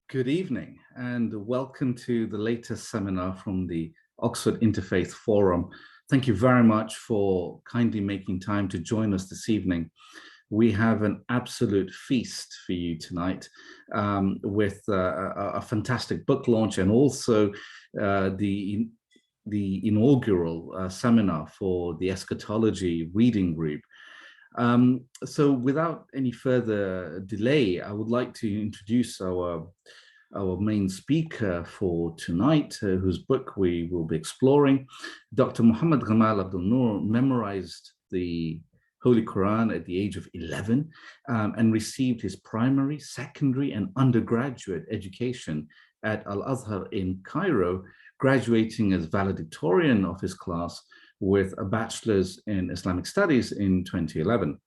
Good evening and welcome to the latest seminar from the Oxford Interfaith Forum. Thank you very much for kindly making time to join us this evening. We have an absolute feast for you tonight with a fantastic book launch and also the inaugural seminar for the Eschatology Reading Group. So without any further delay, I would like to introduce our main speaker for tonight, whose book we will be exploring. Dr. Mohammed Ramallah Abdelnour memorized the Holy Quran at the age of 11 and received his primary, secondary, and undergraduate education at Al-Azhar in Cairo, graduating as valedictorian of his class with a bachelor's in Islamic Studies in 2011.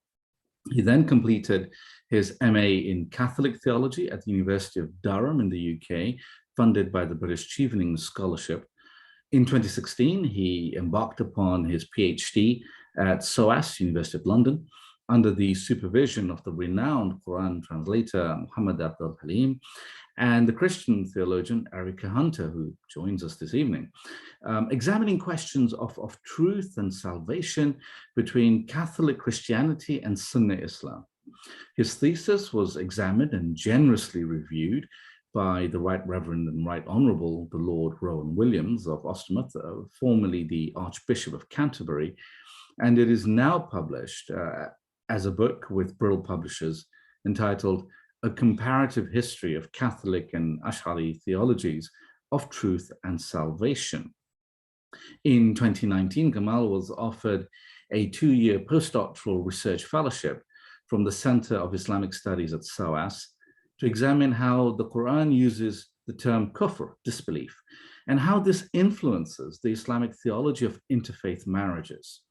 He then completed his MA in Catholic Theology at the University of Durham in the UK, funded by the British Chevening Scholarship. In 2016, he embarked upon his PhD at SOAS, University of London, under the supervision of the renowned Quran translator Muhammad Abdul Halim and the Christian theologian Erica Hunter, who joins us this evening, examining questions of truth and salvation between Catholic Christianity and Sunni Islam. His thesis was examined and generously reviewed by the Right Reverend and Right Honourable the Lord Rowan Williams of Ostermouth, formerly the Archbishop of Canterbury, and it is now published as a book with Brill Publishers entitled A Comparative History of Catholic and Ash'ari Theologies of Truth and Salvation. In 2019, Gamal was offered a 2-year postdoctoral research fellowship from the Center of Islamic Studies at SOAS to examine how the Quran uses the term kufr, disbelief, and how this influences the Islamic theology of interfaith marriages.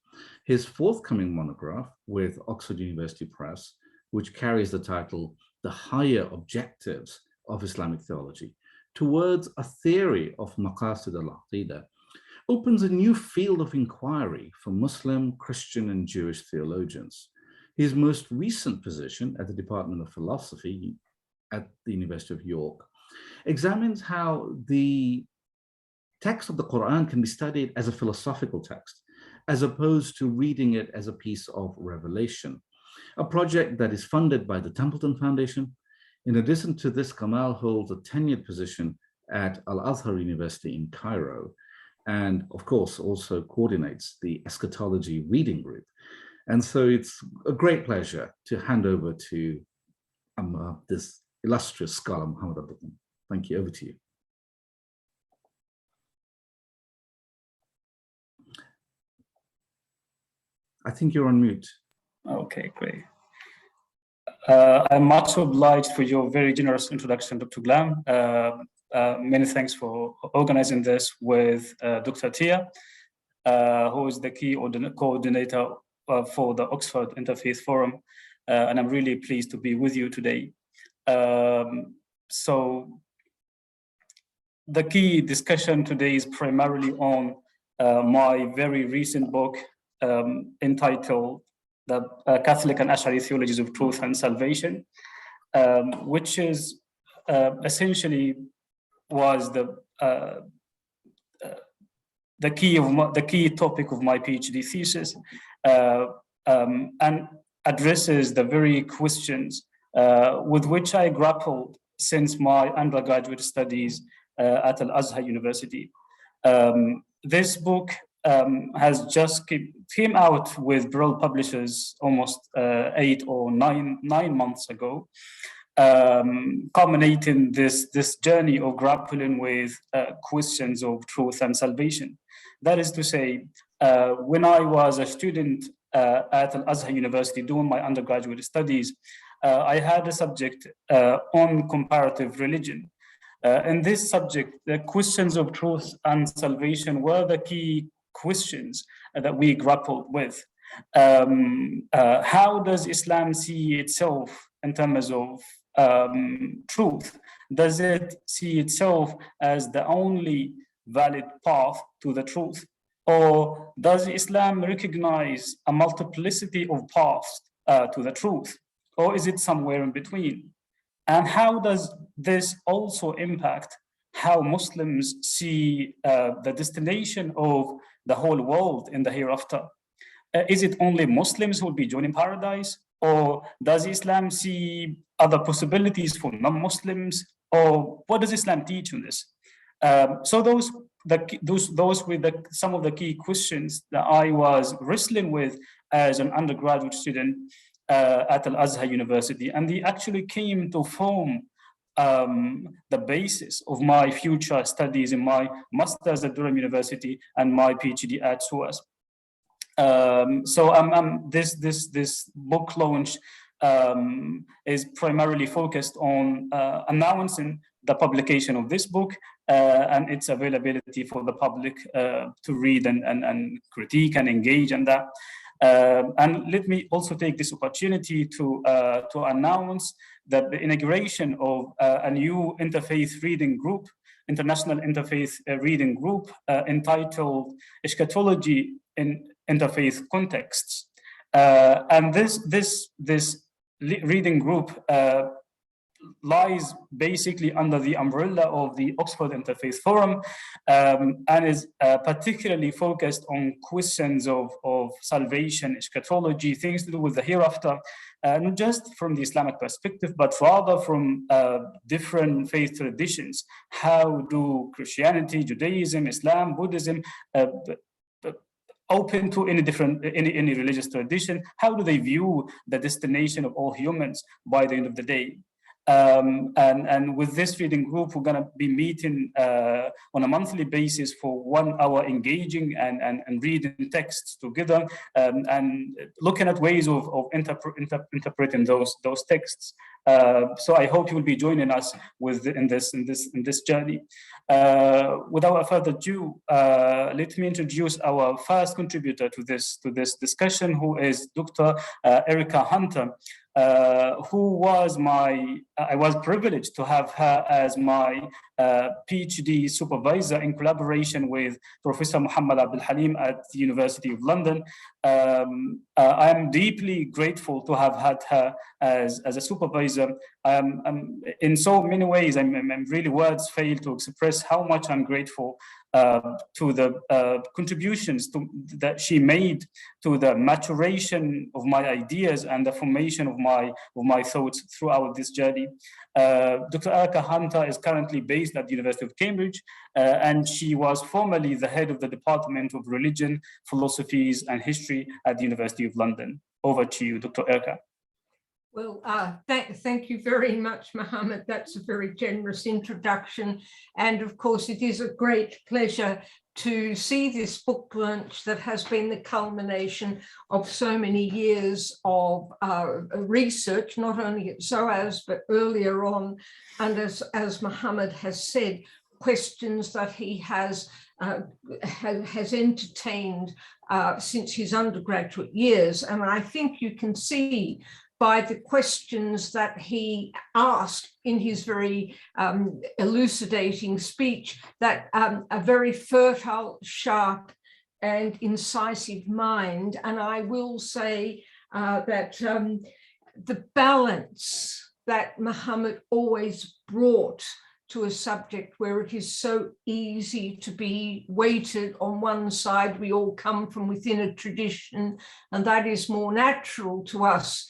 His forthcoming monograph with Oxford University Press, which carries the title The Higher Objectives of Islamic Theology, towards a theory of maqasid al-aqidah, opens a new field of inquiry for Muslim, Christian, and Jewish theologians. His most recent position at the Department of Philosophy at the University of York examines how the text of the Quran can be studied as a philosophical text, as opposed to reading it as a piece of revelation, a project that is funded by the Templeton Foundation. In addition to this, Gamal holds a tenured position at Al-Azhar University in Cairo, and of course also coordinates the Eschatology Reading Group. And so it's a great pleasure to hand over to this illustrious scholar, Mohammed Ramallah. Thank you, over to you. I think you're on mute. Okay, great. I'm much obliged for your very generous introduction, Dr. Glam. Many thanks for organizing this with Dr. Tia, who is the key coordinator for the Oxford Interfaith Forum. And I'm really pleased to be with you today. So the key discussion today is primarily on my very recent book entitled The Catholic and Ash'ari Theologies of Truth and Salvation, which is essentially was the key topic of my PhD thesis, and addresses the very questions with which I grappled since my undergraduate studies at Al-Azhar University. This book has just came out with Brill Publishers almost 8 or 9 months ago, culminating this journey of grappling with questions of truth and salvation. That is to say, when I was a student at Al-Azhar University doing my undergraduate studies, I had a subject on comparative religion. In this subject, the questions of truth and salvation were the key questions that we grappled with. How does Islam see itself in terms of truth? Does it see itself as the only valid path to the truth? Or does Islam recognize a multiplicity of paths to the truth? Or is it somewhere in between? And how does this also impact how Muslims see the destination of the whole world in the hereafter? Is it only Muslims who will be joining paradise? Or does Islam see other possibilities for non-Muslims? Or what does Islam teach on this? So those were some of the key questions that I was wrestling with as an undergraduate student at Al-Azhar University. And they actually came to form the basis of my future studies in my master's at Durham University and my PhD at SOAS. This book launch is primarily focused on announcing the publication of this book and its availability for the public to read and critique and engage in that. And let me also take this opportunity to announce that the inauguration of a new interfaith reading group, international interfaith reading group entitled Eschatology in Interfaith Contexts. And this reading group lies basically under the umbrella of the Oxford Interfaith Forum and is particularly focused on questions of salvation, eschatology, things to do with the hereafter, not just from the Islamic perspective, but rather from different faith traditions. How do Christianity, Judaism, Islam, Buddhism, open to any religious tradition, how do they view the destination of all humans by the end of the day? And with this reading group, we're going to be meeting on a monthly basis for 1 hour, engaging and reading texts together and looking at ways of interpreting those texts. So I hope you will be joining us in this journey. Without further ado, let me introduce our first contributor to this discussion, who is Dr. Erica Hunter. Who was I was privileged to have her as my PhD supervisor in collaboration with Professor Mohammed Ramallah at the University of London. I'm deeply grateful to have had her as a supervisor. In so many ways, really words fail to express how much I'm grateful to the contributions that she made to the maturation of my ideas and the formation of my thoughts throughout this journey. Dr. Erica Hunter is currently based at the University of Cambridge, and she was formerly the head of the Department of Religion, Philosophies and History at the University of London. Over to you, Dr. Erica. Well, thank you very much, Mohammed. That's a very generous introduction. And of course, it is a great pleasure to see this book launch that has been the culmination of so many years of research, not only at SOAS, but earlier on. And as Mohammed has said, questions that he has entertained since his undergraduate years. And I think you can see by the questions that he asked in his very elucidating speech that a very fertile, sharp and incisive mind. And I will say that the balance that Mohammed always brought to a subject where it is so easy to be weighted on one side. We all come from within a tradition, and that is more natural to us.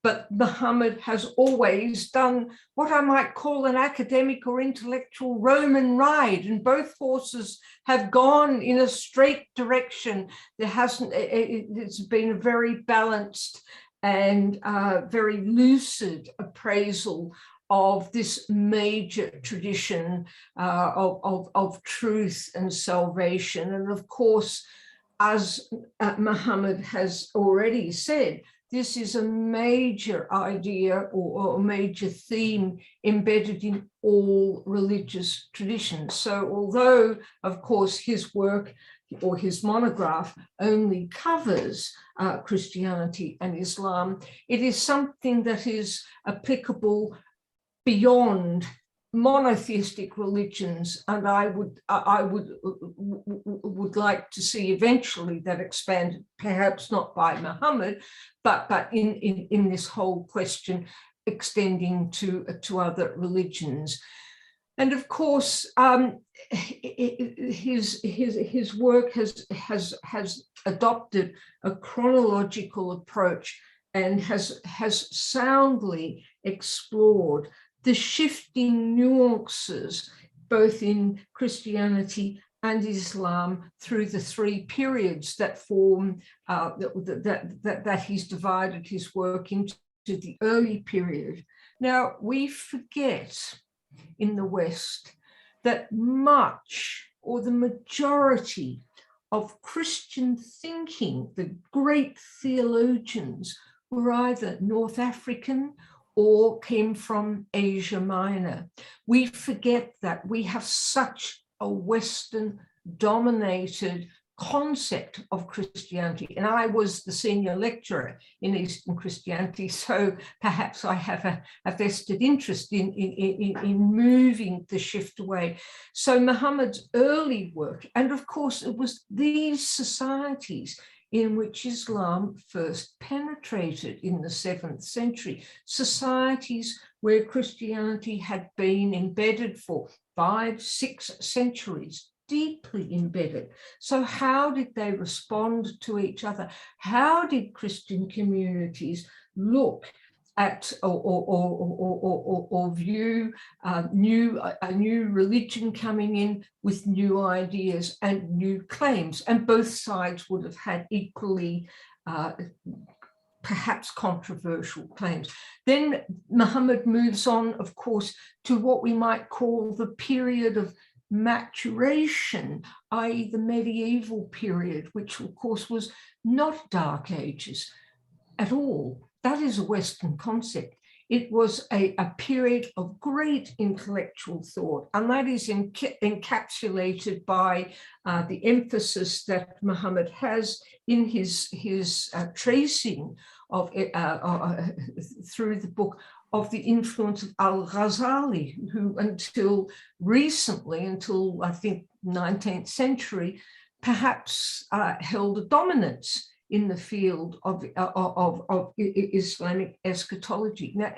But Mohammed has always done what I might call an academic or intellectual Roman ride, and both horses have gone in a straight direction. It's been a very balanced and very lucid appraisal of this major tradition of truth and salvation. And of course, as Mohammed has already said, this is a major idea or a major theme embedded in all religious traditions. So although, of course, his work or his monograph only covers Christianity and Islam, it is something that is applicable beyond monotheistic religions, and I would like to see eventually that expanded, perhaps not by Mohammed, but in this whole question extending to other religions. And of course, his work has adopted a chronological approach and has soundly explored the shifting nuances both in Christianity and Islam through the three periods that form that he's divided his work into the early period. Now, we forget in the West that much or the majority of Christian thinking, the great theologians, were either North African or came from Asia Minor. We forget that we have such a Western dominated concept of Christianity. And I was the senior lecturer in Eastern Christianity, so perhaps I have a vested interest in moving the shift away. So Muhammad's early work, and of course it was these societies in which Islam first penetrated in the 7th century, societies where Christianity had been embedded for 5-6 centuries, deeply embedded. So how did they respond to each other? How did Christian communities look at or view a new religion coming in with new ideas and new claims? And both sides would have had equally perhaps controversial claims. Then Muhammad moves on, of course, to what we might call the period of maturation, i.e. the medieval period, which of course was not Dark Ages at all. That is a Western concept. It was a period of great intellectual thought, and that is encapsulated by the emphasis that Muhammad has in his tracing of through the book of the influence of Al-Ghazali, who until recently, until I think 19th century, perhaps held a dominance in the field of Islamic eschatology. Now,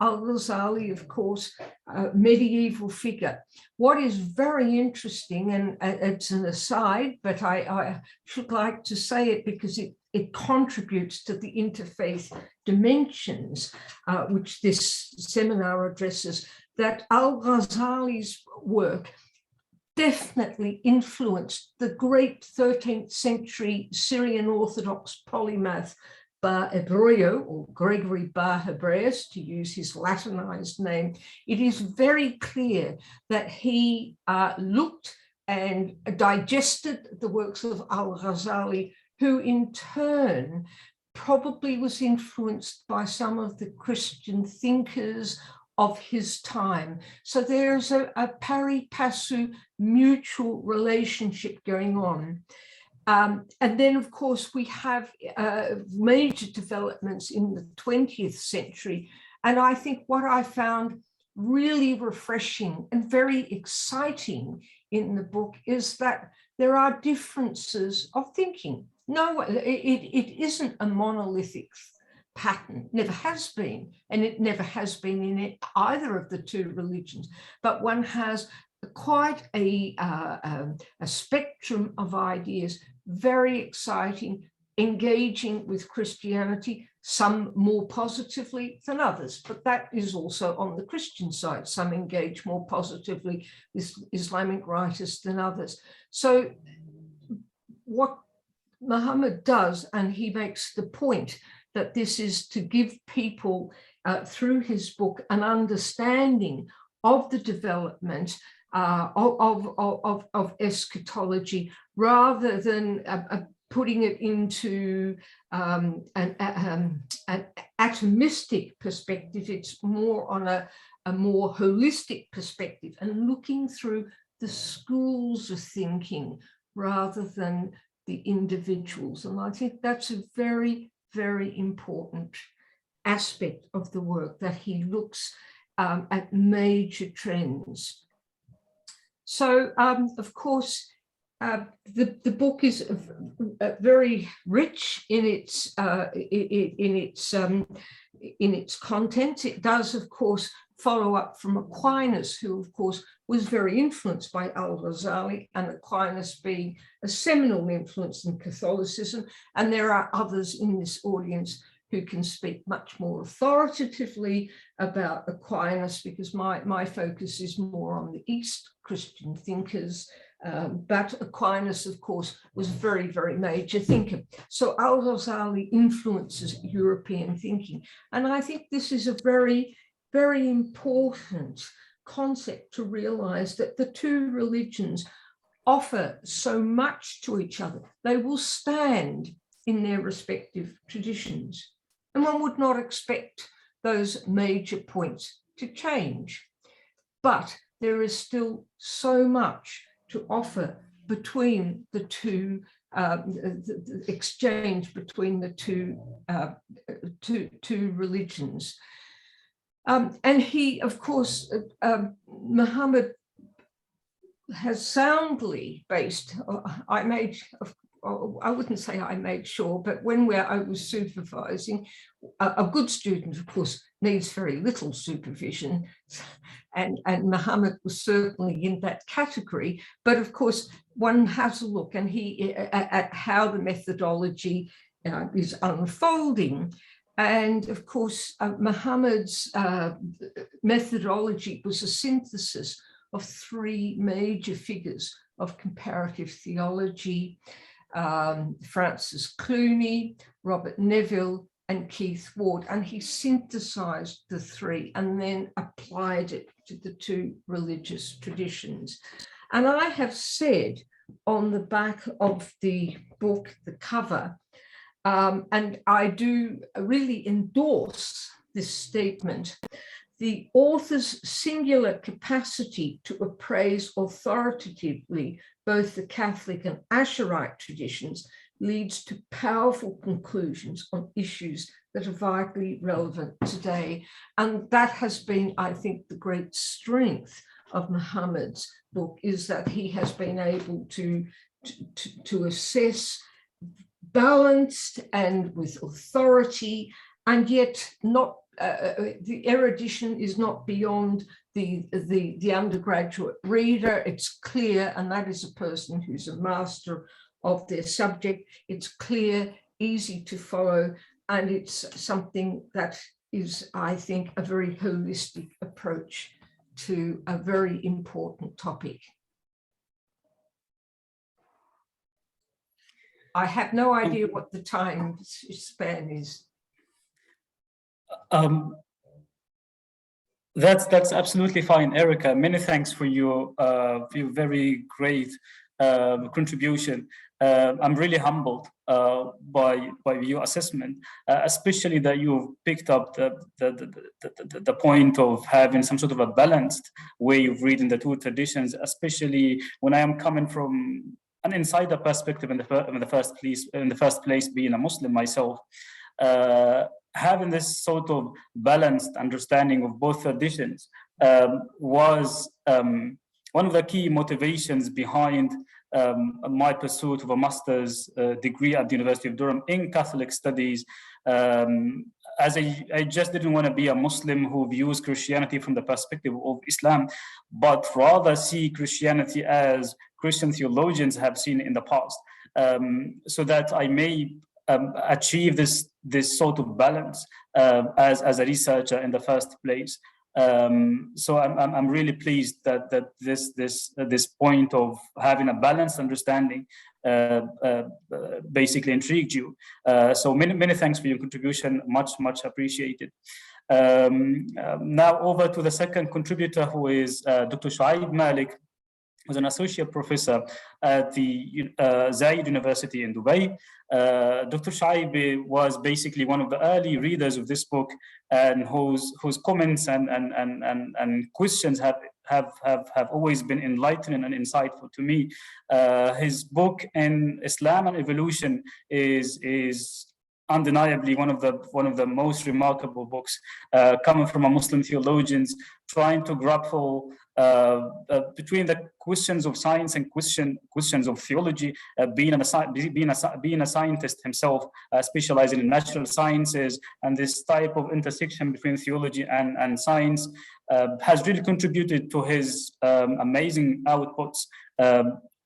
Al-Ghazali, of course, medieval figure. What is very interesting, and it's an aside, but I should like to say it because it contributes to the interfaith dimensions, which this seminar addresses, that Al-Ghazali's work definitely influenced the great 13th century Syrian Orthodox polymath Bar Hebreo, or Gregory Bar Hebraeus, to use his Latinized name. It is very clear that he looked and digested the works of Al-Ghazali, who in turn probably was influenced by some of the Christian thinkers of his time. So there's a pari passu mutual relationship going on. And then, of course, we have major developments in the 20th century. And I think what I found really refreshing and very exciting in the book is that there are differences of thinking. No, it isn't a monolithic pattern, never has been, and it never has been in either of the two religions, but one has quite a spectrum of ideas, very exciting, engaging with Christianity, some more positively than others, but that is also on the Christian side. Some engage more positively with Islamic writers than others. So what Muhammad does, and he makes the point that this is to give people through his book an understanding of the development of eschatology, rather than putting it into an atomistic perspective. It's more on a more holistic perspective and looking through the schools of thinking rather than the individuals. And I think that's a very, very important aspect of the work, that he looks at major trends. So, of course, the book is very rich in its content. It does, of course, follow up from Aquinas, who, of course, was very influenced by Al-Ghazali, and Aquinas being a seminal influence in Catholicism. And there are others in this audience who can speak much more authoritatively about Aquinas, because my focus is more on the East Christian thinkers. But Aquinas, of course, was a very, very major thinker. So Al-Ghazali influences European thinking. And I think this is a very, very important concept to realize that the two religions offer so much to each other. They will stand in their respective traditions. And one would not expect those major points to change. But there is still so much to offer between the two, the exchange between the two religions. And he, of course, Mohammed has soundly based, I wouldn't say I made sure, but when I was supervising, a good student, of course, needs very little supervision. And Mohammed was certainly in that category. But of course, one has to look at how the methodology is unfolding. And of course, Mohammed's methodology was a synthesis of three major figures of comparative theology: Francis Clooney, Robert Neville, and Keith Ward. And he synthesized the three and then applied it to the two religious traditions. And I have said on the back of the book, the cover, and I do really endorse this statement: the author's singular capacity to appraise authoritatively both the Catholic and Asherite traditions leads to powerful conclusions on issues that are vitally relevant today. And that has been, I think, the great strength of Mohammed's book, is that he has been able to assess balanced and with authority, and yet not the erudition is not beyond the undergraduate reader. It's clear, and that is a person who's a master of their subject. It's clear, easy to follow, and it's something that is, I think, a very holistic approach to a very important topic. I have no idea what the time span is. That's absolutely fine, Erica. Many thanks for your very great contribution. I'm really humbled by your assessment, especially that you've picked up the point of having some sort of a balanced way of reading the two traditions, especially when I am coming from an insider perspective in the first place, being a Muslim myself. Having this sort of balanced understanding of both traditions was one of the key motivations behind my pursuit of a master's degree at the University of Durham in Catholic Studies, as I just didn't want to be a Muslim who views Christianity from the perspective of Islam, but rather see Christianity as Christian theologians have seen in the past, so that I may achieve this sort of balance as a researcher in the first place. So I'm really pleased that this point of having a balanced understanding basically intrigued you. So many thanks for your contribution, much appreciated. Now over to the second contributor, who is Dr. Shoaib Malik, who's an associate professor at the Zayed University in Dubai. Dr. Shoaib was basically one of the early readers of this book, and whose comments and questions have always been enlightening and insightful to me. His book in Islam and Evolution is undeniably one of the most remarkable books coming from a Muslim theologians trying to grapple between the questions of science and questions of theology, being a scientist himself, specializing in natural sciences, and this type of intersection between theology and science has really contributed to his amazing outputs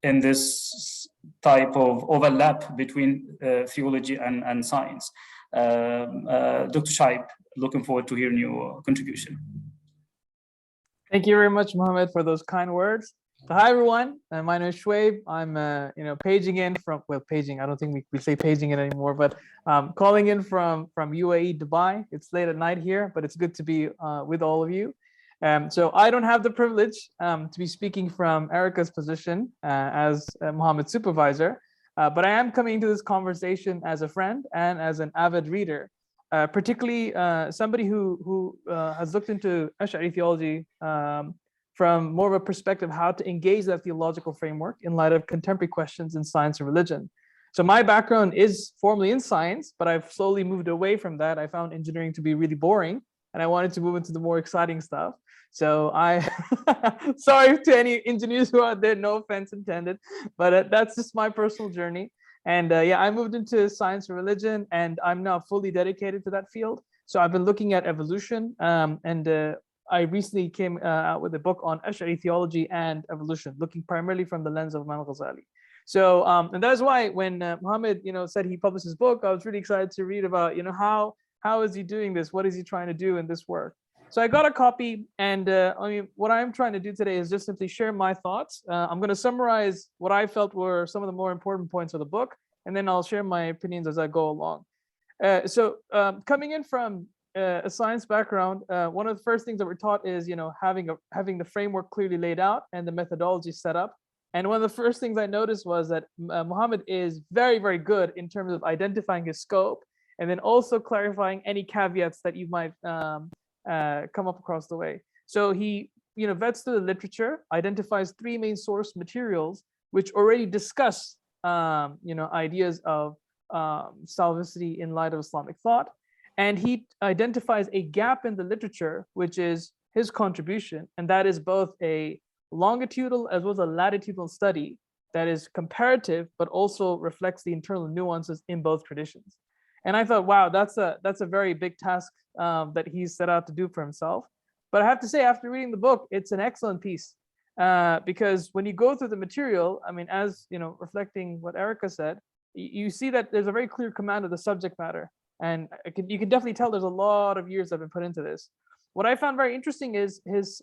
in this type of overlap between theology and science. Dr. Shoaib, looking forward to hearing your contribution. Thank you very much, Mohammed, for those kind words. So, hi everyone, my name is Shoaib. I'm paging in from, well, paging, I don't think we say paging in anymore, but calling in from UAE, Dubai. It's late at night here, but it's good to be with all of you. So I don't have the privilege to be speaking from Erica's position as Mohammed's supervisor, but I am coming into this conversation as a friend and as an avid reader, particularly somebody who has looked into Ash'ari theology from more of a perspective how to engage that theological framework in light of contemporary questions in science and religion. So my background is formally in science, but I've slowly moved away from that. I found engineering to be really boring, and I wanted to move into the more exciting stuff. So sorry to any engineers who are out there, no offense intended, but that's just my personal journey. And yeah, I moved into science and religion, and I'm now fully dedicated to that field. So I've been looking at evolution, and I recently came out with a book on Ash'ari theology and evolution, looking primarily from the lens of Imam Ghazali. So, and that's why when Mohammed, said he published his book, I was really excited to read about, how is he doing this? What is he trying to do in this work? So I got a copy, and what I'm trying to do today is just simply share my thoughts. I'm going to summarize what I felt were some of the more important points of the book, and then I'll share my opinions as I go along. So coming in from a science background, one of the first things that we're taught is, having the framework clearly laid out and the methodology set up. And one of the first things I noticed was that Mohammed is very, very good in terms of identifying his scope, and then also clarifying any caveats that you might come up across the way. So he, vets through the literature, identifies three main source materials which already discuss, ideas of salvicity in light of Islamic thought, and he identifies a gap in the literature, which is his contribution, and that is both a longitudinal as well as a latitudinal study that is comparative, but also reflects the internal nuances in both traditions. And I thought, wow, that's a very big task that he's set out to do for himself. But I have to say, after reading the book, it's an excellent piece because when you go through the material, as reflecting what Erica said, you see that there's a very clear command of the subject matter, and you can definitely tell there's a lot of years that have been put into this. What I found very interesting is his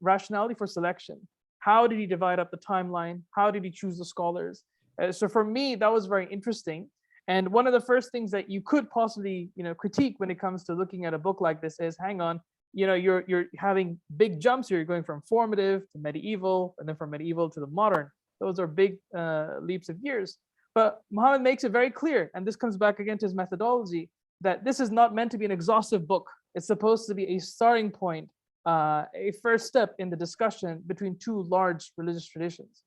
rationality for selection. How did he divide up the timeline? How did he choose the scholars? So for me, that was very interesting. And one of the first things that you could possibly, critique when it comes to looking at a book like this is, hang on, you're having big jumps here. You're going from formative to medieval, and then from medieval to the modern. Those are big leaps of years. But Mohammed makes it very clear, and this comes back again to his methodology, that this is not meant to be an exhaustive book. It's supposed to be a starting point, a first step in the discussion between two large religious traditions.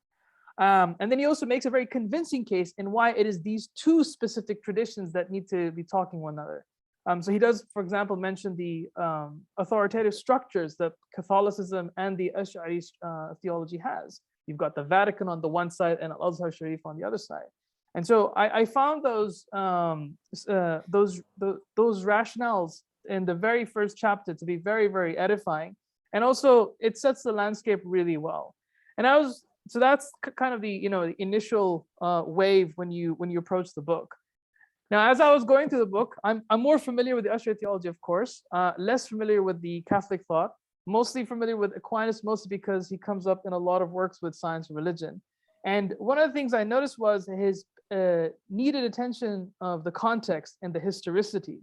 And then he also makes a very convincing case in why it is these two specific traditions that need to be talking one another. So he does, for example, mention the authoritative structures that Catholicism and the Ash'ari theology has. You've got the Vatican on the one side and Al-Azhar Sharif on the other side. And so I found those rationales in the very first chapter to be very, very edifying, and also it sets the landscape really well. And so that's kind of the the initial wave when you approach the book. Now, as I was going through the book, I'm more familiar with the Ash'ari theology, of course, less familiar with the Catholic thought, mostly familiar with Aquinas, mostly because he comes up in a lot of works with science and religion. And one of the things I noticed was his needed attention of the context and the historicity.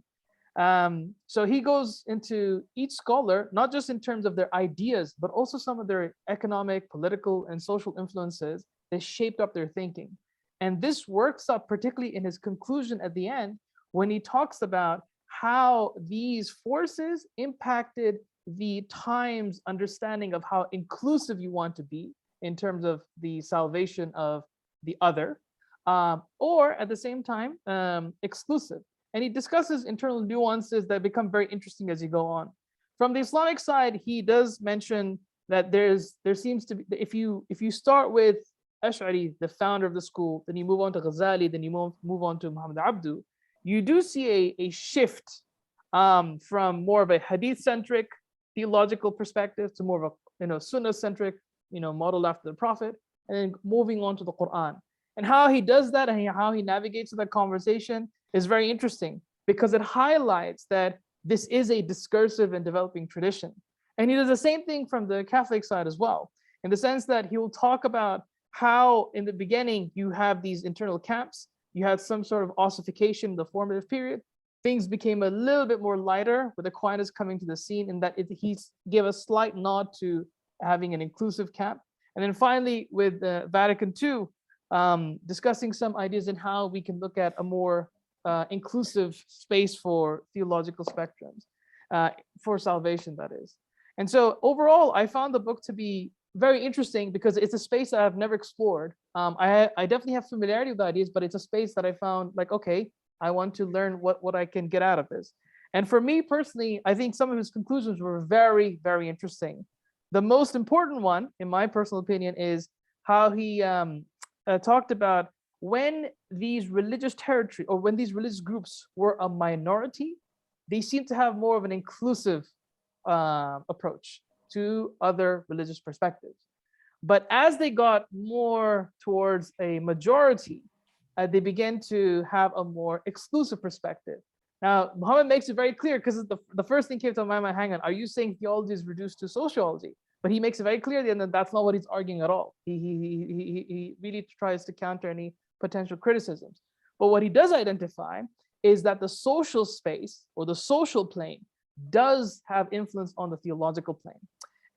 So he goes into each scholar, not just in terms of their ideas, but also some of their economic, political, and social influences that shaped up their thinking. And this works up particularly in his conclusion at the end, when he talks about how these forces impacted the time's understanding of how inclusive you want to be in terms of the salvation of the other, or at the same time, exclusive. And he discusses internal nuances that become very interesting as you go on. From the Islamic side, he does mention that there seems to be, if you start with Ash'ari, the founder of the school, then you move on to Ghazali, then you move on to Muhammad Abdu, you do see a shift from more of a hadith-centric theological perspective to more of a sunnah-centric, model after the Prophet, and then moving on to the Quran. And how he does that and how he navigates that conversation is very interesting, because it highlights that this is a discursive and developing tradition. And he does the same thing from the Catholic side as well, in the sense that he will talk about how in the beginning you have these internal camps, you had some sort of ossification in the formative period. Things became a little bit more lighter with Aquinas coming to the scene, in that he gave a slight nod to having an inclusive camp. And then finally with Vatican II, discussing some ideas in how we can look at a more inclusive space for theological spectrums, for salvation, that is. And so overall, I found the book to be very interesting because it's a space that I've never explored. I definitely have familiarity with ideas, but it's a space that I found like, okay, I want to learn what I can get out of this. And for me personally, I think some of his conclusions were very, very interesting. The most important one, in my personal opinion, is how he talked about when these religious territory, or when these religious groups were a minority, they seem to have more of an inclusive approach to other religious perspectives. But as they got more towards a majority, they began to have a more exclusive perspective. Now, Muhammad makes it very clear, because the first thing came to my mind, hang on, are you saying theology is reduced to sociology? But he makes it very clear that that's not what he's arguing at all. He really tries to counter any potential criticisms. But what he does identify is that the social space, or the social plane, does have influence on the theological plane.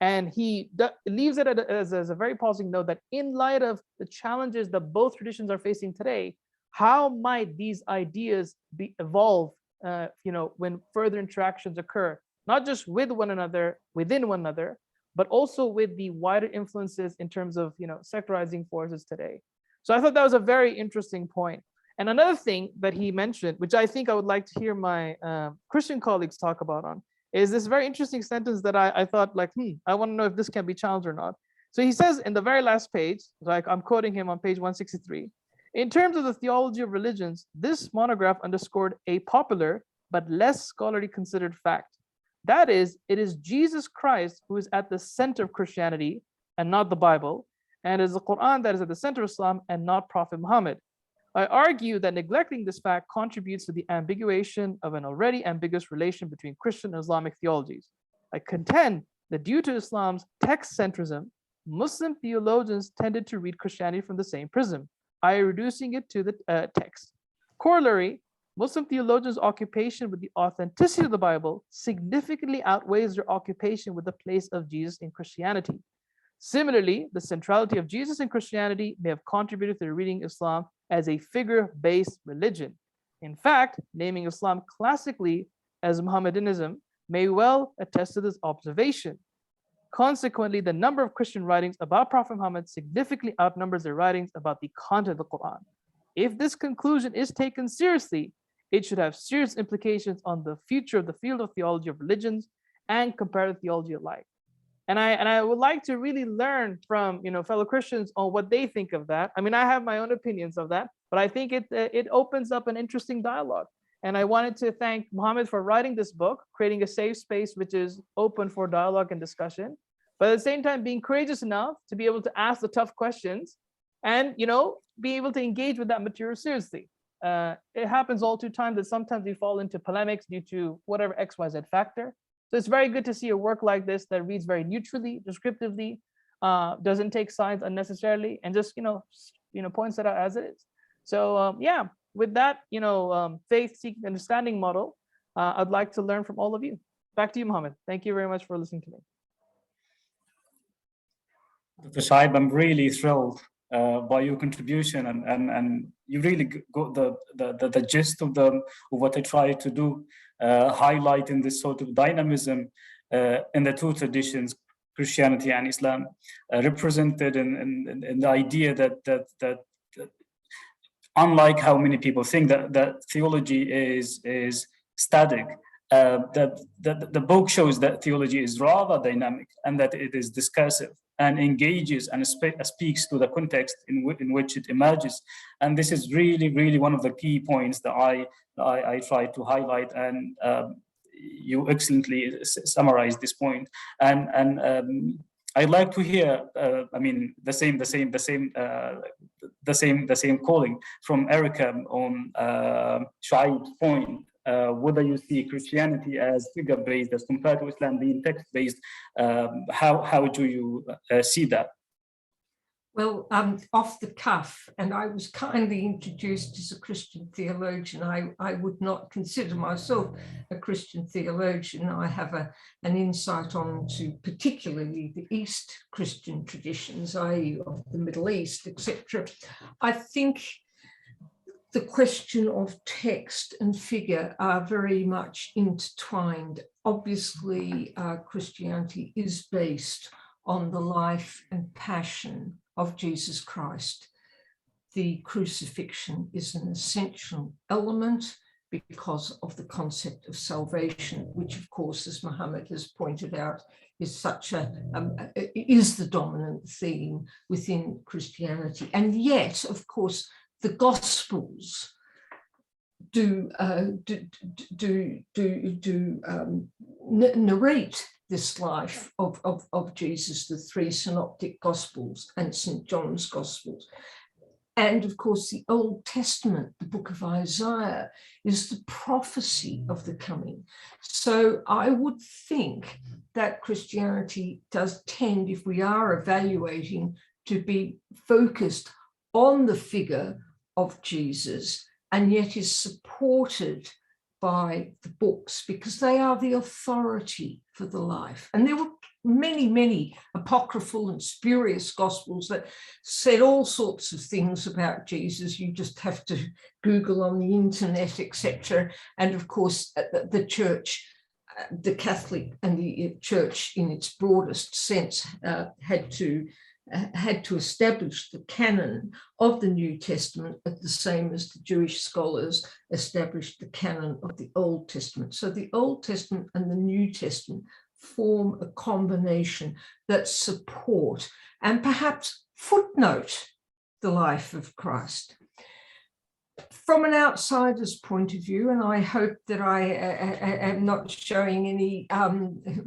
And he leaves it as a very positive note that in light of the challenges that both traditions are facing today, how might these ideas evolve when further interactions occur, not just with one another, within one another, but also with the wider influences in terms of secularizing forces today. So I thought that was a very interesting point. And another thing that he mentioned, which I think I would like to hear my Christian colleagues talk about on, is this very interesting sentence that I thought like, I want to know if this can be challenged or not. So he says in the very last page, like I'm quoting him on page 163, in terms of the theology of religions, this monograph underscored a popular but less scholarly considered fact. That is, it is Jesus Christ who is at the center of Christianity and not the Bible, and it is the Quran that is at the center of Islam and not Prophet Muhammad. I argue that neglecting this fact contributes to the ambiguation of an already ambiguous relation between Christian and Islamic theologies. I contend that due to Islam's text centrism, Muslim theologians tended to read Christianity from the same prism, i.e. reducing it to the text. Corollary, Muslim theologians' occupation with the authenticity of the Bible significantly outweighs their occupation with the place of Jesus in Christianity. Similarly, the centrality of Jesus in Christianity may have contributed to the reading Islam as a figure-based religion. In fact, naming Islam classically as Mohammedanism may well attest to this observation. Consequently, the number of Christian writings about Prophet Muhammad significantly outnumbers the writings about the content of the Quran. If this conclusion is taken seriously, it should have serious implications on the future of the field of theology of religions and comparative theology alike. And I would like to really learn from fellow Christians on what they think of that. I mean, I have my own opinions of that, but I think it opens up an interesting dialogue. And I wanted to thank Muhammad for writing this book, creating a safe space which is open for dialogue and discussion, but at the same time being courageous enough to be able to ask the tough questions and be able to engage with that material seriously. It happens all too time that sometimes we fall into polemics due to whatever XYZ factor. So it's very good to see a work like this that reads very neutrally, descriptively, doesn't take sides unnecessarily, and just points it out as it is. So yeah, with that faith-seeking understanding model, I'd like to learn from all of you. Back to you, Mohammed. Thank you very much for listening to me. Dr. Shoaib, I'm really thrilled by your contribution, and you really got the gist of what I try to do, highlighting this sort of dynamism in the two traditions, Christianity and Islam, represented in the idea that unlike how many people think that theology is static, the book shows that theology is rather dynamic and that it is discursive and engages and speaks to the context in which it emerges. And this is really one of the key points that I try to highlight, and you excellently summarized this point. And I'd like to hear, the same calling from Erica on Shoaib's point. Whether you see Christianity as figure-based, as compared to Islam being text-based, how do you see that? Well, off the cuff, and I was kindly introduced as a Christian theologian. I would not consider myself a Christian theologian. I have an insight on to particularly the East Christian traditions, i.e. of the Middle East, etc. I think the question of text and figure are very much intertwined. Obviously, Christianity is based on the life and passion of Jesus Christ. The crucifixion is an essential element because of the concept of salvation, which of course, as Mohammed has pointed out, is is the dominant theme within Christianity. And yet, of course, the Gospels narrate this life of Jesus, the three synoptic Gospels and St. John's Gospels. And of course, the Old Testament, the book of Isaiah, is the prophecy of the coming. So I would think that Christianity does tend, if we are evaluating, to be focused on the figure of Jesus, and yet is supported by the books because they are the authority for the life. And there were many apocryphal and spurious gospels that said all sorts of things about Jesus. You just have to Google on the internet, etc. And of course, the church, the Catholic and the church in its broadest sense had to establish the canon of the New Testament at the same as the Jewish scholars established the canon of the Old Testament. So the Old Testament and the New Testament form a combination that support and perhaps footnote the life of Christ. From an outsider's point of view, and I hope that I am not showing any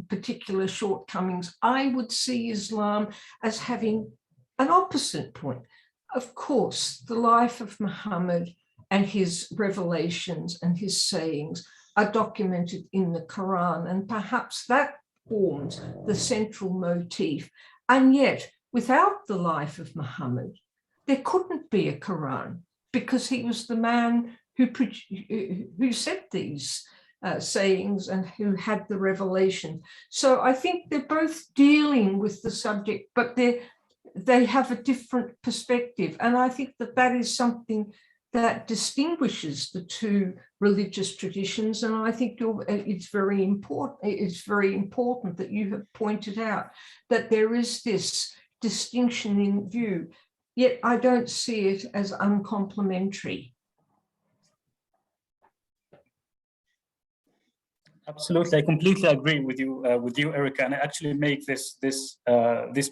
particular shortcomings, I would see Islam as having an opposite point. Of course, the life of Muhammad and his revelations and his sayings are documented in the Quran, and perhaps that forms the central motif. And yet, without the life of Muhammad, there couldn't be a Quran, because he was the man who said these sayings and who had the revelation. So I think they're both dealing with the subject, but they have a different perspective. And I think that is something that distinguishes the two religious traditions. And I think it's very important. It's very important that you have pointed out that there is this distinction in view. Yet I don't see it as uncomplimentary. Absolutely, I completely agree with you, Erica, and I actually make this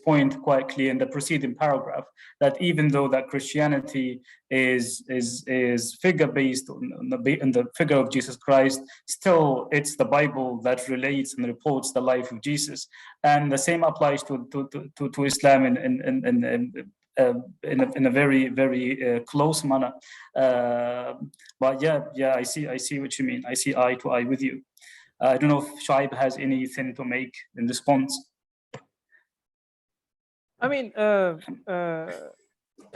point quite clear in the preceding paragraph, that even though that Christianity is figure-based on the figure of Jesus Christ, still it's the Bible that relates and reports the life of Jesus, and the same applies to Islam in a very close manner. But yeah, I see what you mean. I see eye to eye with you. I don't know if Shoaib has anything to make in response. I mean, I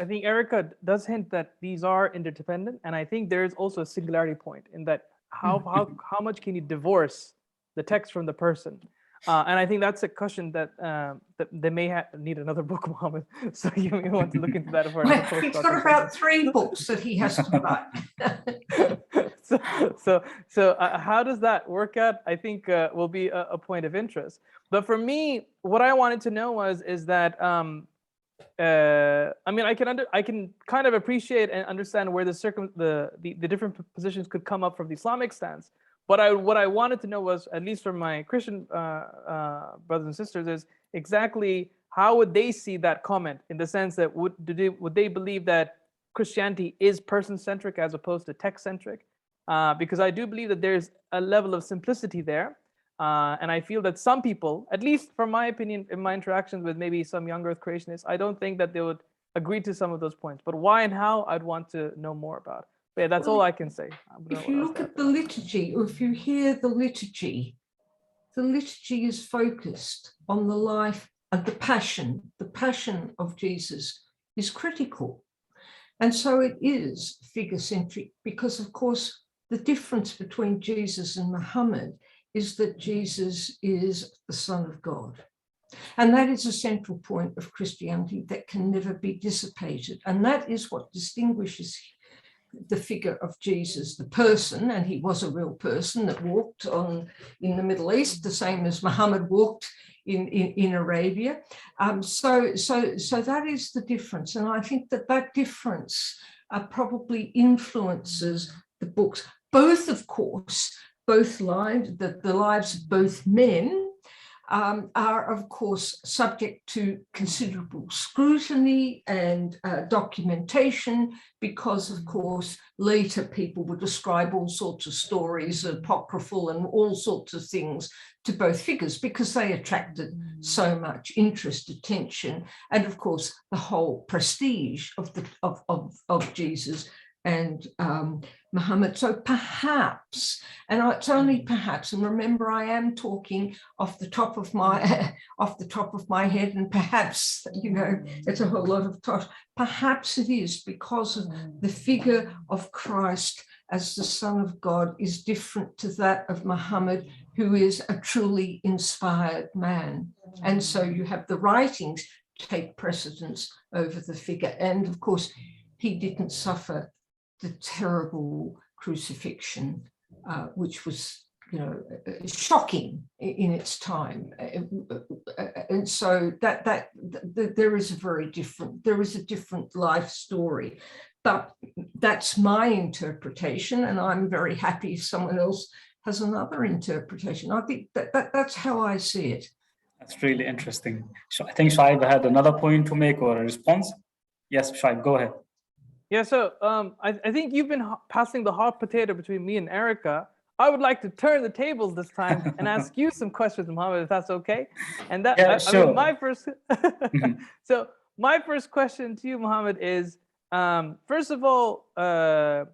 think Erica does hint that these are interdependent, and I think there is also a singularity point in that how much can you divorce the text from the person? And I think that's a question that they may need another book, Mohammed. So you may want to look into that for another postdoc. He's got about 3 books that he has to write. So how does that work out? I think will be a point of interest. But for me, what I wanted to know is that I mean, I can kind of appreciate and understand where the different positions could come up from the Islamic stance. But what I wanted to know was, at least from my Christian brothers and sisters, is exactly how would they see that comment, in the sense that would they believe that Christianity is person-centric as opposed to text-centric? Because I do believe that there's a level of simplicity there. And I feel that some people, at least from my opinion, in my interactions with maybe some young earth creationists, I don't think that they would agree to some of those points. But why and how, I'd want to know more about. But yeah, that's all I can say. If you look at the liturgy, or if you hear the liturgy is focused on the life and the passion. The passion of Jesus is critical. And so it is figure-centric, because of course, the difference between Jesus and Muhammad is that Jesus is the Son of God. And that is a central point of Christianity that can never be dissipated. And that is what distinguishes the figure of Jesus, the person, and he was a real person that walked in the Middle East, the same as Muhammad walked in Arabia. So that is the difference. And I think that difference probably influences the books. Both, of course, both lives, the lives of both men are, of course, subject to considerable scrutiny and documentation, because, of course, later people would ascribe all sorts of stories, apocryphal and all sorts of things to both figures, because they attracted so much interest, attention, and, of course, the whole prestige of Jesus and Muhammad. So perhaps, and it's only perhaps, and remember, I am talking off the top of my head, and perhaps, it's a whole lot of thought. Perhaps it is because of the figure of Christ as the Son of God is different to that of Muhammad, who is a truly inspired man. And so you have the writings take precedence over the figure. And of course, he didn't suffer the terrible crucifixion, which was, shocking in its time, and so that there is a different life story. But that's my interpretation, and I'm very happy if someone else has another interpretation. I think that's how I see it. That's really interesting. So I think Shoaib had another point to make or a response. Yes, Shoaib, go ahead. Yeah, so I think you've been passing the hot potato between me and Erica. I would like to turn the tables this time and ask you some questions, Mohammed, if that's okay. And that, yeah, sure. I mean, my first, so my first question to you, Mohammed, is first of all, I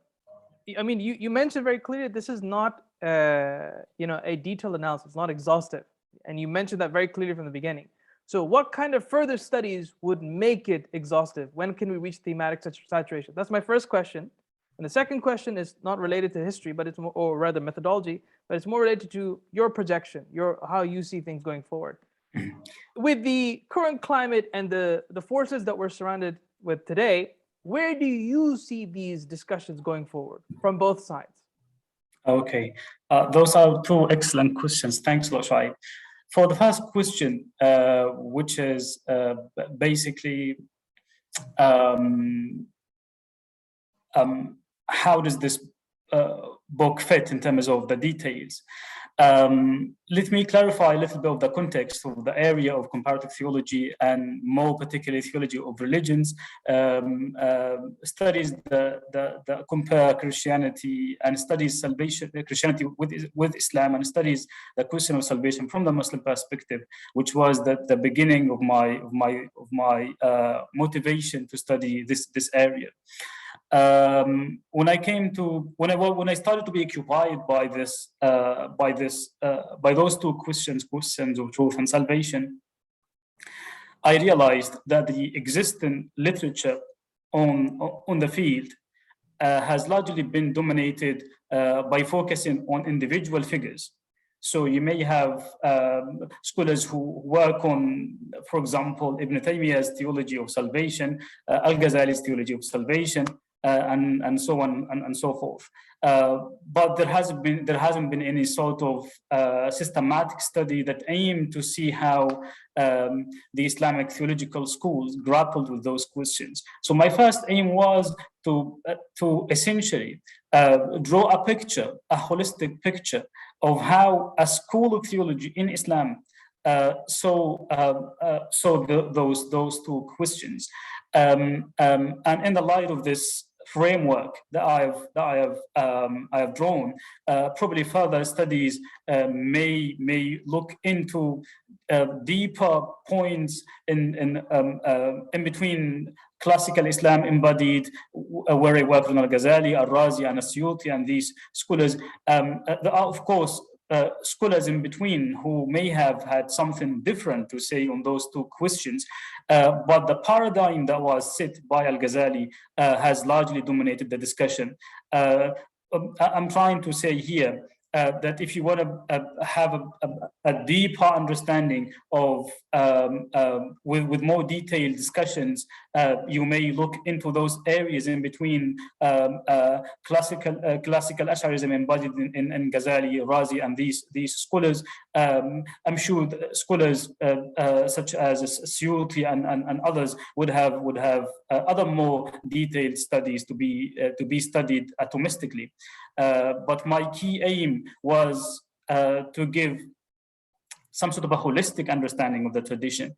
mean, you mentioned very clearly this is not, a detailed analysis, it's not exhaustive, and you mentioned that very clearly from the beginning. So what kind of further studies would make it exhaustive? When can we reach thematic saturation? That's my first question. And the second question is not related to history, but it's more, or rather methodology, but it's more related to your projection, how you see things going forward. With the current climate and the forces that we're surrounded with today, where do you see these discussions going forward from both sides? Okay, those are two excellent questions. Thanks a lot, Shoaib. For the first question, which is basically how does this book fit in terms of the details? Let me clarify a little bit of the context of the area of comparative theology, and more particularly theology of religions, studies the compare Christianity and studies salvation, Christianity with Islam, and studies the question of salvation from the Muslim perspective, which was the beginning of my motivation to study this area. When I started to be occupied by those two questions of truth and salvation, I realized that the existing literature on the field has largely been dominated by focusing on individual figures. So you may have scholars who work on, for example, Ibn Taymiyyah's theology of salvation, Al-Ghazali's theology of salvation, and so on and so forth. But there hasn't been any sort of systematic study that aimed to see how the Islamic theological schools grappled with those questions. So my first aim was to essentially draw a picture, a holistic picture of how a school of theology in Islam saw those two questions, and in the light of this framework that I have drawn, probably further studies may look into deeper points in between classical Islam embodied, where I worked on Al-Ghazali, Al-Razi, and Al-Suyuti, and these scholars. There are, of course, scholars in between who may have had something different to say on those two questions, but the paradigm that was set by Al-Ghazali has largely dominated the discussion. I'm trying to say here that if you want to have a deeper understanding of, with more detailed discussions, you may look into those areas in between classical Ash'arism embodied in Ghazali, Razi, and these scholars. I'm sure scholars such as Suyuti and others would have other more detailed studies to be studied atomistically. But my key aim was to give some sort of a holistic understanding of the tradition,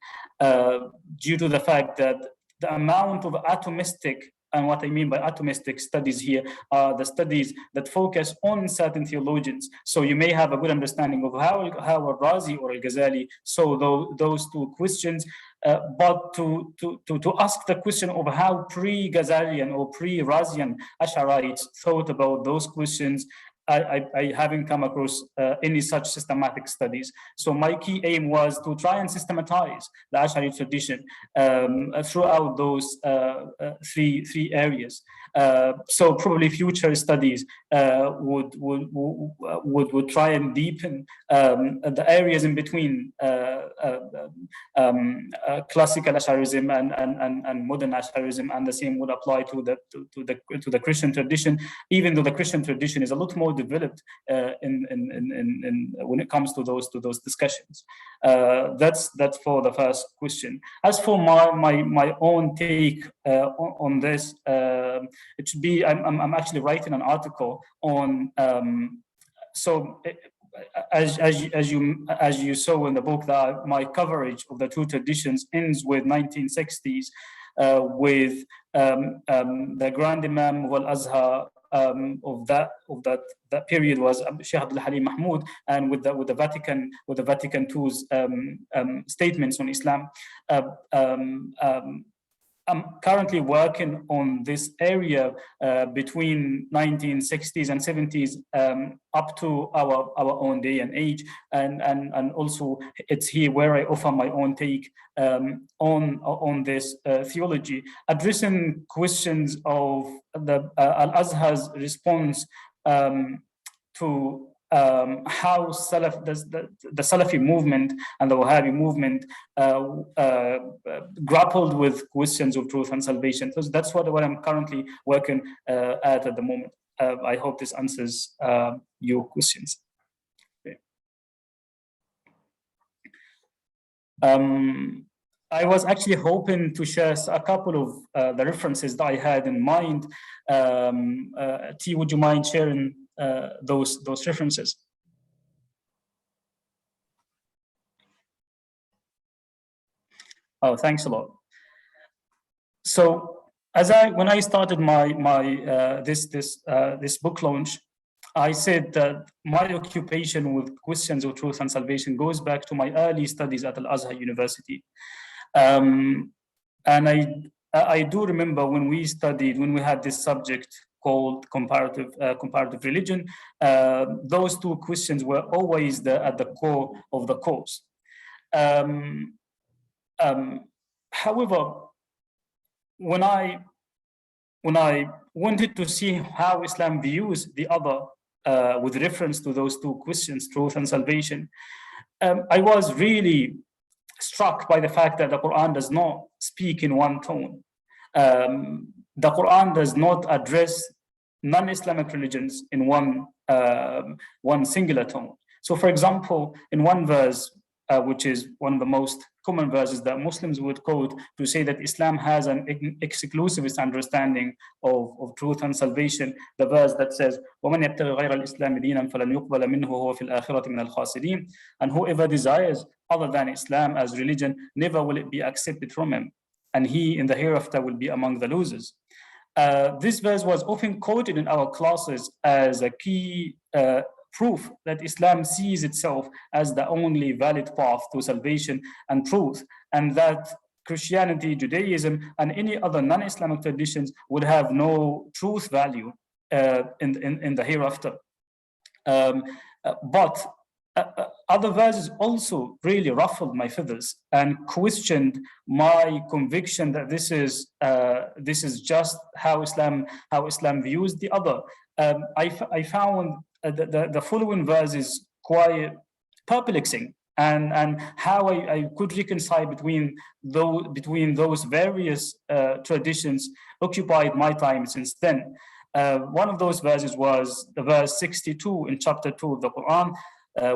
due to the fact that the amount of atomistic, and what I mean by atomistic studies here are the studies that focus on certain theologians. So you may have a good understanding of how Al-Razi or Al-Ghazali saw those two questions, but to ask the question of how pre-Ghazalian or pre-Razian Ash'arites thought about those questions, I haven't come across any such systematic studies. So my key aim was to try and systematize the Ash'ari tradition throughout those three areas. So probably future studies would try and deepen the areas in between classical Ash'arism and modern Ash'arism, and the same would apply to the Christian tradition, even though the Christian tradition is a lot more developed when it comes to those discussions. That's for the first question. As for my own take on this, it should be, I'm actually writing an article on as you saw in the book, that my coverage of the two traditions ends with 1960s, with the Grand Imam of Al-Azhar of that period was Sheikh Abdul Halim Mahmoud, and with the Vatican II's statements on Islam. I'm currently working on this area between 1960s and 70s up to our own day and age, and also it's here where I offer my own take on this theology, addressing questions of the Al-Azhar's response to how the Salafi movement and the Wahhabi movement grappled with questions of truth and salvation. So that's what I'm currently working at the moment. I hope this answers your questions. Okay. I was actually hoping to share a couple of the references that I had in mind. T, would you mind sharing those references? Oh, thanks a lot. So when I started this book launch, I said that my occupation with questions of truth and salvation goes back to my early studies at Al-Azhar University. And I do remember when we had this subject called comparative religion, those two questions were always at the core of the course. However, when I wanted to see how Islam views the other with reference to those two questions, truth and salvation, I was really struck by the fact that the Quran does not speak in one tone. the Quran does not address non-Islamic religions in one singular tone. So, for example, in one verse, which is one of the most common verses that Muslims would quote to say that Islam has an exclusivist understanding of truth and salvation, the verse that says, وَمَنْ يَبْتَغِي غَيْرَ الْإِسْلَامِ دِينًا فَلَنْ يُقْبَلَ مِنْهُ وَهُوَ فِي الْآخِرَةِ مِنَ الْخَاسِرِينَ. And whoever desires other than Islam as religion, never will it be accepted from him, and he in the hereafter will be among the losers. This verse was often quoted in our classes as a key proof that Islam sees itself as the only valid path to salvation and truth, and that Christianity, Judaism, and any other non-Islamic traditions would have no truth value in the hereafter. But other verses also really ruffled my feathers and questioned my conviction that this is just how Islam views the other. I found the following verses quite perplexing, and how I could reconcile between those various traditions occupied my time since then. One of those verses was the verse 62 in chapter 2 of the Quran,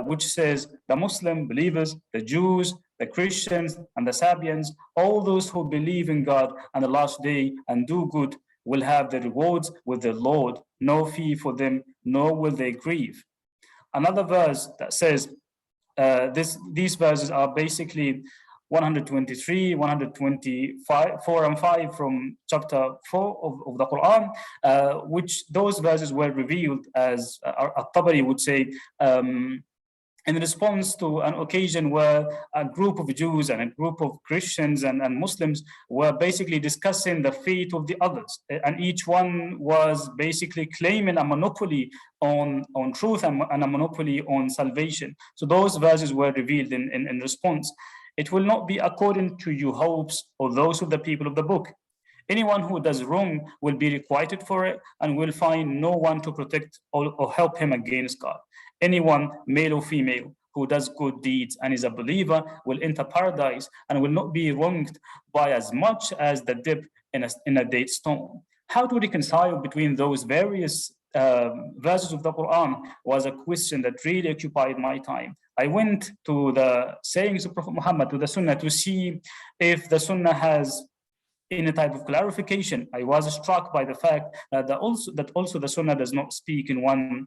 which says, the Muslim believers, the Jews, the Christians, and the Sabians, all those who believe in God and the last day and do good, will have the rewards with the Lord, no fee for them, nor will they grieve. Another verse that says, these verses are basically 123, 125, 4 and 5 from chapter 4 of the Quran, which those verses were revealed, as At-Tabari would say, in response to an occasion where a group of Jews and a group of Christians and Muslims were basically discussing the fate of the others. And each one was basically claiming a monopoly on truth and a monopoly on salvation. So those verses were revealed in response. It will not be according to your hopes or those of the people of the book. Anyone who does wrong will be requited for it and will find no one to protect or help him against God. Anyone, male or female, who does good deeds and is a believer will enter paradise and will not be wronged by as much as the dip in a date stone. How to reconcile between those various verses of the Quran was a question that really occupied my time. I went to the sayings of Prophet Muhammad, to the Sunnah, to see if the Sunnah has any type of clarification. I was struck by the fact that also the Sunnah does not speak in one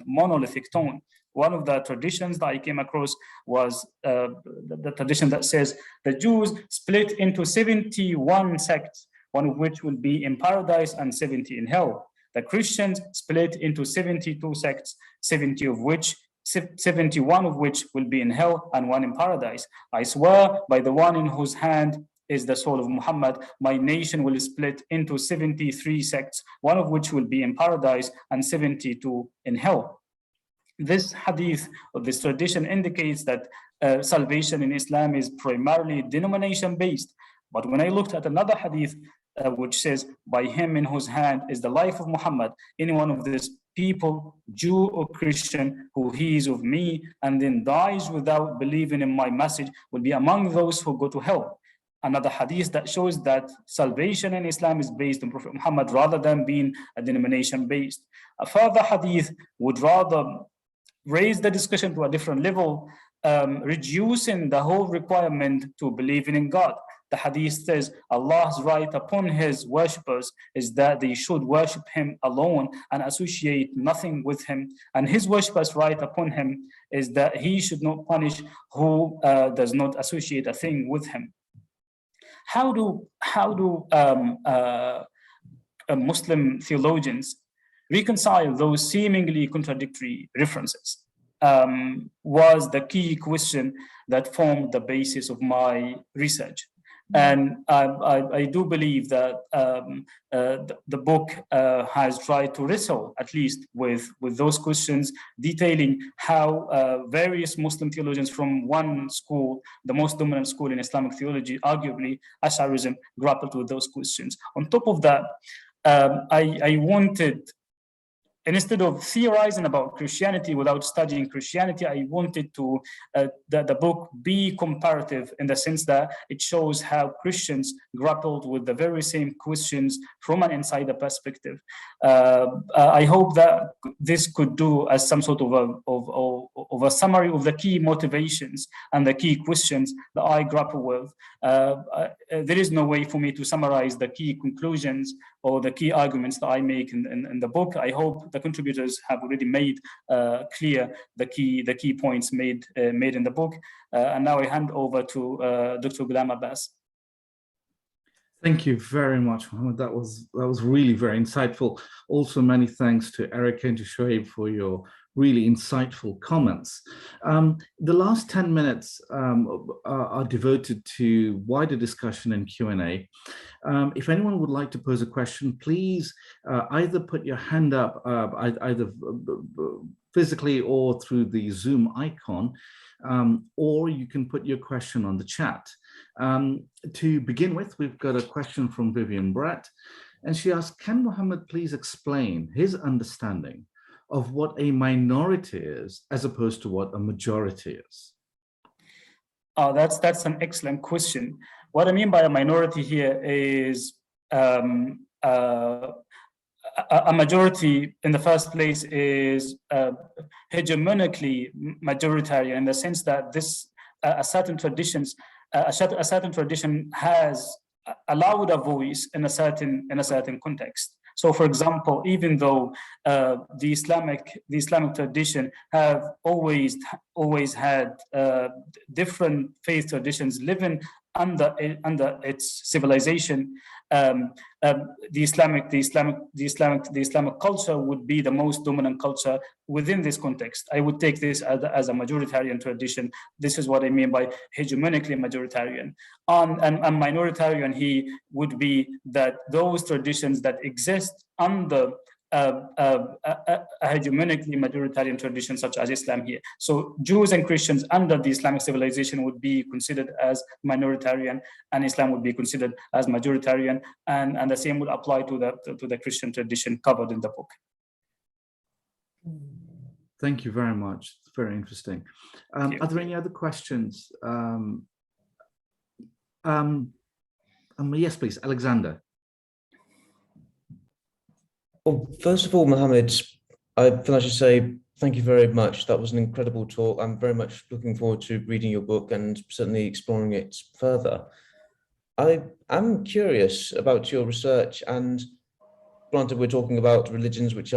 monolithic tone. One of the traditions that I came across was the tradition that says the Jews split into 71 sects, one of which will be in paradise and 70 in hell. The Christians split into 72 sects, 71 of which will be in hell and one in paradise. I swear by the one in whose hand is the soul of Muhammad, my nation will split into 73 sects, one of which will be in paradise and 72 in hell. This hadith, or this tradition, indicates that salvation in Islam is primarily denomination-based. But when I looked at another hadith, which says, by him in whose hand is the life of Muhammad, any one of these people, Jew or Christian, who hears of me and then dies without believing in my message, will be among those who go to hell. Another hadith that shows that salvation in Islam is based on Prophet Muhammad rather than being a denomination-based. A further hadith would rather raise the discussion to a different level, reducing the whole requirement to believing in God. The hadith says Allah's right upon his worshippers is that they should worship him alone and associate nothing with him. And his worshippers' right upon him is that he should not punish who does not associate a thing with him. How do Muslim theologians reconcile those seemingly contradictory references? Was the key question that formed the basis of my research. And I do believe that the book has tried to wrestle at least with those questions, detailing how various Muslim theologians from one school, the most dominant school in Islamic theology, arguably Ash'arism, grappled with those questions. On top of that, I wanted instead of theorizing about Christianity without studying Christianity, I wanted to the book be comparative in the sense that it shows how Christians grappled with the very same questions from an insider perspective. I hope that this could do as some sort of a summary of the key motivations and the key questions that I grapple with. There is no way for me to summarize the key conclusions or the key arguments that I make in the book. I hope the contributors have already made clear the key points made in the book. And now I hand over to Dr. Gulamabbas. Thank you very much, Mohammed. That was really very insightful. Also, many thanks to Eric and to Shoaib for your really insightful comments. The last 10 minutes are devoted to wider discussion and Q&A. If anyone would like to pose a question, please either put your hand up, either physically or through the Zoom icon, or you can put your question on the chat. To begin with, we've got a question from Vivian Brett, and she asks, can Mohammed please explain his understanding of what a minority is as opposed to what a majority is? That's an excellent question. What I mean by a minority here is a majority in the first place is hegemonically majoritarian in the sense that a certain tradition has allowed a voice in a certain context. So, for example, even though the Islamic tradition have always had different faith traditions living under its civilization, the Islamic culture would be the most dominant culture within this context. I would take this as a majoritarian tradition. This is what I mean by hegemonically majoritarian. And minoritarian he would be that those traditions that exist under a hegemonically majoritarian tradition such as Islam here. So Jews and Christians under the Islamic civilization would be considered as minoritarian, and Islam would be considered as majoritarian, and the same would apply to the Christian tradition covered in the book. Thank you very much. It's very interesting. Are there any other questions? Yes, please, Alexander. Well, first of all, Mohammed, I feel I should say thank you very much. That was an incredible talk. I'm very much looking forward to reading your book and certainly exploring it further. I am curious about your research, and granted, we're talking about two religions which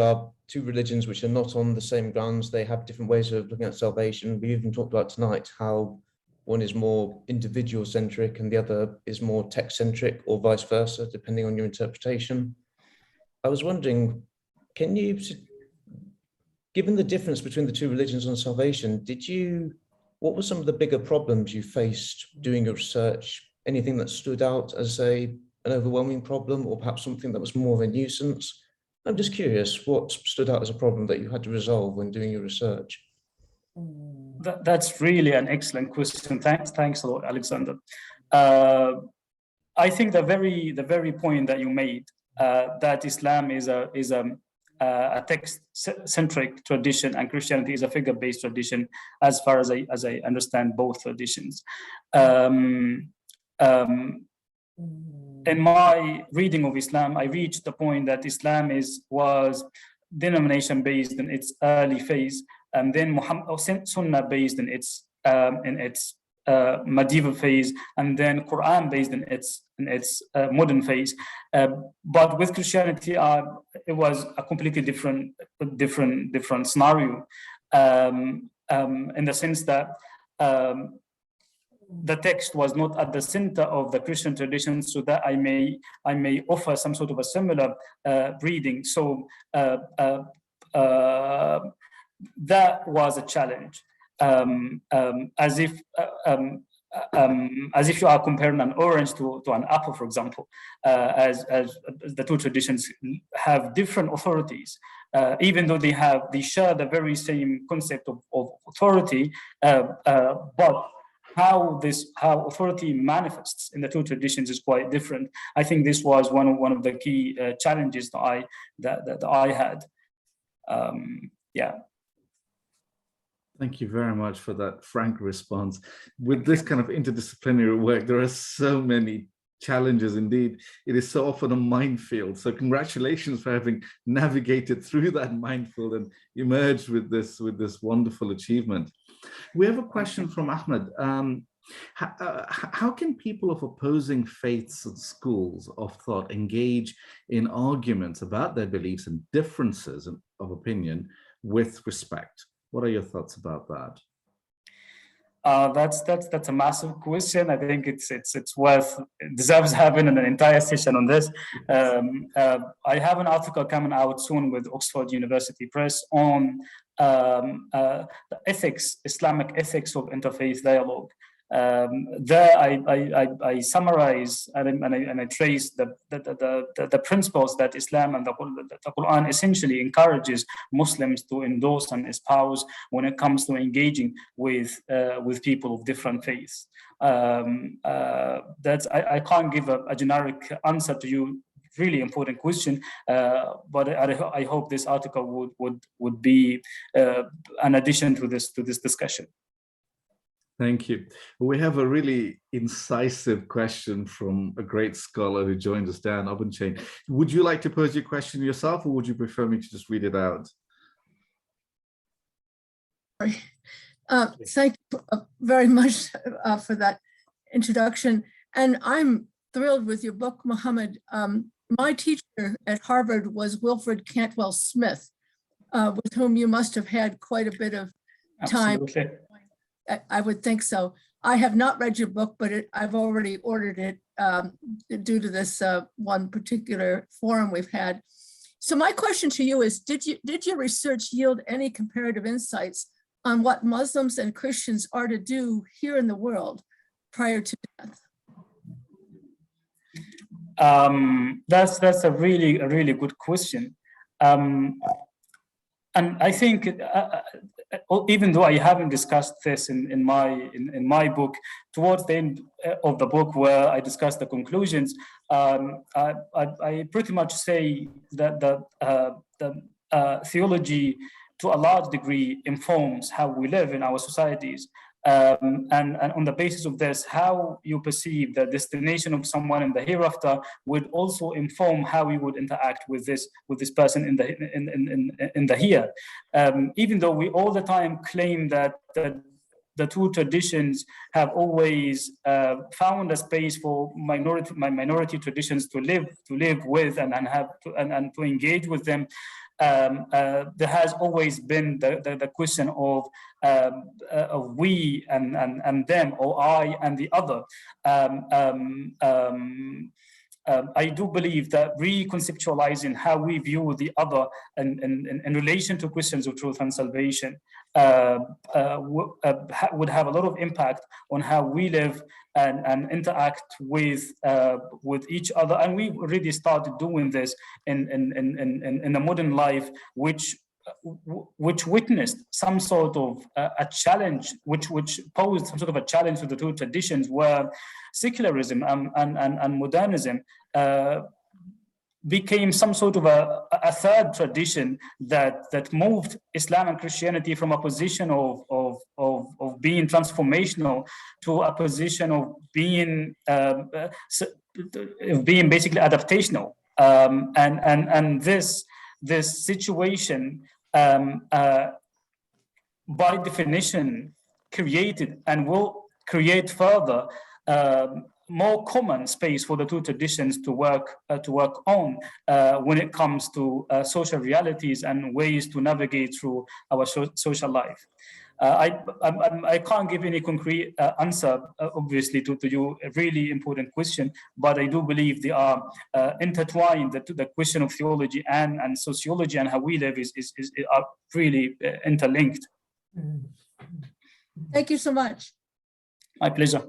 are not on the same grounds. They have different ways of looking at salvation. We even talked about tonight how one is more individual-centric and the other is more text-centric, or vice versa, depending on your interpretation. I was wondering, given the difference between the two religions on salvation, what were some of the bigger problems you faced doing your research? Anything that stood out as an overwhelming problem, or perhaps something that was more of a nuisance? I'm just curious, what stood out as a problem that you had to resolve when doing your research? That's really an excellent question. Thanks a lot, Alexander. I think the very point that you made, that Islam is a text-centric tradition and Christianity is a figure-based tradition, as far as I understand both traditions. In my reading of Islam, I reached the point that Islam was denomination-based in its early phase, and then Sunnah-based in its medieval phase, and then Quran-based in its modern phase. But with Christianity, it was a completely different scenario, in the sense that the text was not at the center of the Christian tradition, so that I may offer some sort of a similar reading. So that was a challenge. As if you are comparing an orange to an apple, for example, as the two traditions have different authorities, even though they share the very same concept of authority, but how authority manifests in the two traditions is quite different. I think this was one of the key challenges that I had. Yeah. Thank you very much for that frank response. With this kind of interdisciplinary work, there are so many challenges indeed. It is so often a minefield. So congratulations for having navigated through that minefield and emerged with this wonderful achievement. We have a question from Ahmed. How can people of opposing faiths and schools of thought engage in arguments about their beliefs and differences of opinion with respect? What are your thoughts about that? That's a massive question. I think it deserves having an entire session on this. I have an article coming out soon with Oxford University Press on the ethics, Islamic ethics of interfaith dialogue. There I summarize and I trace the principles that Islam and the Quran essentially encourages Muslims to endorse and espouse when it comes to engaging with people of different faiths. I can't give a generic answer to you. Really important question, but I hope this article would be an addition to this discussion. Thank you. We have a really incisive question from a great scholar who joined us, Dan Obenchain. Would you like to pose your question yourself, or would you prefer me to just read it out? Thank you very much for that introduction. And I'm thrilled with your book, Mohammed. My teacher at Harvard was Wilfred Cantwell Smith, with whom you must have had quite a bit of time. Absolutely. I would think so. I have not read your book, but I've already ordered it due to this one particular forum we've had. So my question to you is, did your research yield any comparative insights on what Muslims and Christians are to do here in the world prior to death? That's a really good question. And I think, even though I haven't discussed this in my book, towards the end of the book where I discuss the conclusions, I pretty much say that the theology, to a large degree, informs how we live in our societies. And on the basis of this, how you perceive the destination of someone in the hereafter would also inform how we would interact with this person in the here. Even though we all the time claim that the two traditions have always found a space for minority traditions to live with and to engage with them. There has always been the question of we and them, or I and the other. I do believe that reconceptualizing how we view the other in relation to questions of truth and salvation would have a lot of impact on how we live and interact with each other. And we already started doing this in the modern life, which witnessed some sort of a challenge, which posed some sort of a challenge to the two traditions, where secularism and modernism became some sort of a third tradition that moved Islam and Christianity from a position of being transformational to a position of being basically adaptational. And this situation, by definition, created and will create further more common space for the two traditions to work on when it comes to social realities and ways to navigate through our social life. I can't give any concrete answer, obviously, to your really important question, but I do believe they are intertwined. The question of theology and sociology and how we live are really interlinked. Thank you so much. My pleasure.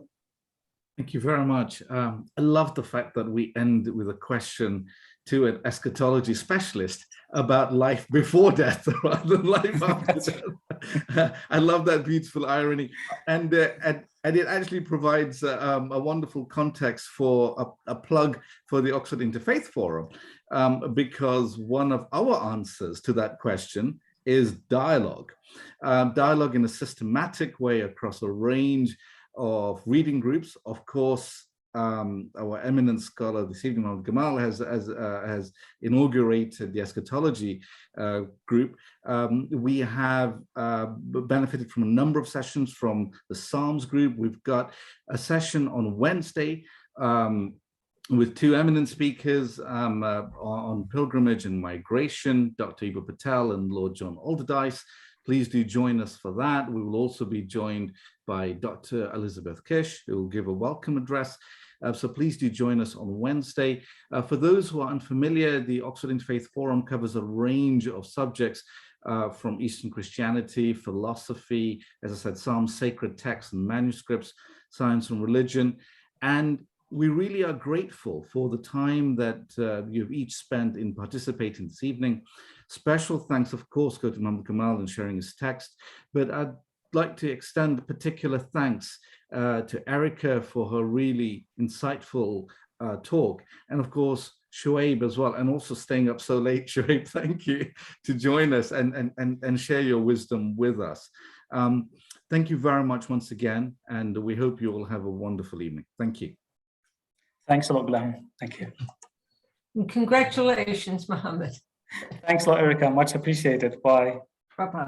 Thank you very much. I love the fact that we end with a question to an eschatology specialist about life before death rather than life after death. I love that beautiful irony, and it actually provides a wonderful context for a plug for the Oxford Interfaith Forum, because one of our answers to that question is dialogue. Dialogue in a systematic way across a range of reading groups. Of course, our eminent scholar this evening, Mohammed Gamal, has inaugurated the Eschatology group. We have benefited from a number of sessions from the Psalms group. We've got a session on Wednesday with two eminent speakers on pilgrimage and migration, Dr. Iba Patel and Lord John Alderdice. Please do join us for that. We will also be joined by Dr. Elizabeth Kish, who will give a welcome address. So please do join us on Wednesday. For those who are unfamiliar, the Oxford Interfaith Forum covers a range of subjects from Eastern Christianity, philosophy, as I said, Psalms, sacred texts and manuscripts, science and religion. And we really are grateful for the time that you've each spent in participating this evening. Special thanks, of course, go to Mohammed Gamal in sharing his text, but I'd like to extend particular thanks to Erica for her really insightful talk, and of course, Shoaib as well, and also staying up so late. Shoaib, thank you to join us and share your wisdom with us. Thank you very much once again, and we hope you all have a wonderful evening. Thank you. Thanks a lot, Gulamabbas. Thank you. And congratulations, Mohammed. Thanks a lot, Erica. Much appreciated. Bye. Bye-bye.